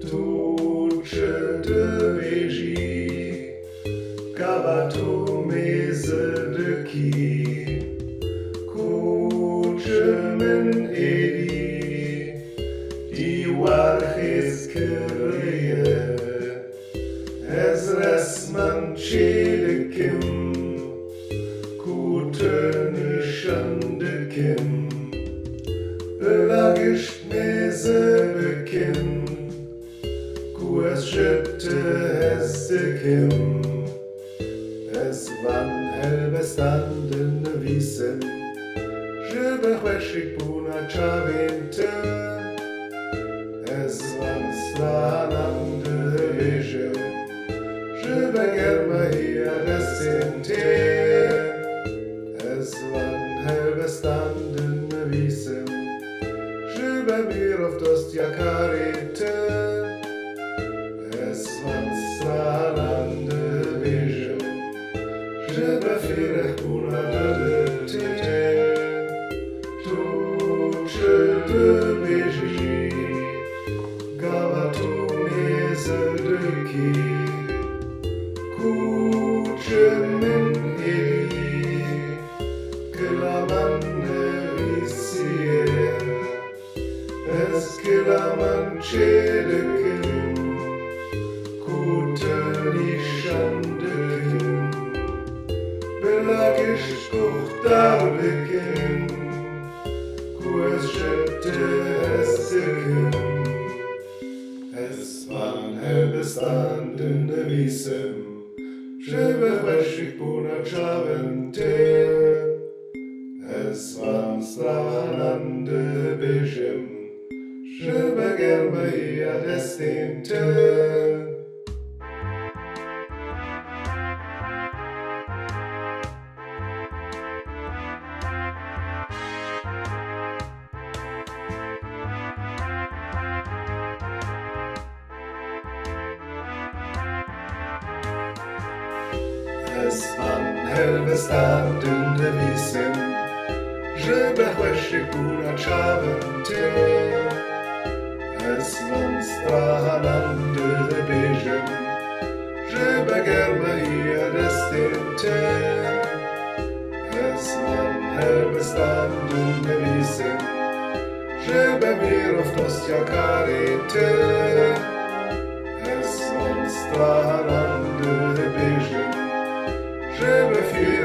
Tuce de veji, cavato mese de chi, cucemen edi, di warches kereje, Ezresman çelekim, kutenişandekim, Belagisht meze bekim, es jette hestekim, es van helbestanden visem, je behweshik puna chavinte, es van slanande vision, je begerma hia desinte, es van helbestanden visem, je bemir of dostia carite, es van stralande vision, je befirech una delete, tuce de veji, gavato mese de chi, cucemen edi, que la manne visie, es que la manchelekim, Kutenişandekim, Belagisht kuchtarbekim, Kues jette hestekim, es van helbestandene visem, je behweshik puna chavente, es van stranande bejem, je begerma hia destinte. Es van helbestandene visem, je behweshik puna chavente, es van stralande bejem, je begerma hia destinte, es van helbestandene visem, je bemir of dostia carite, es van stralande bejem, je me fie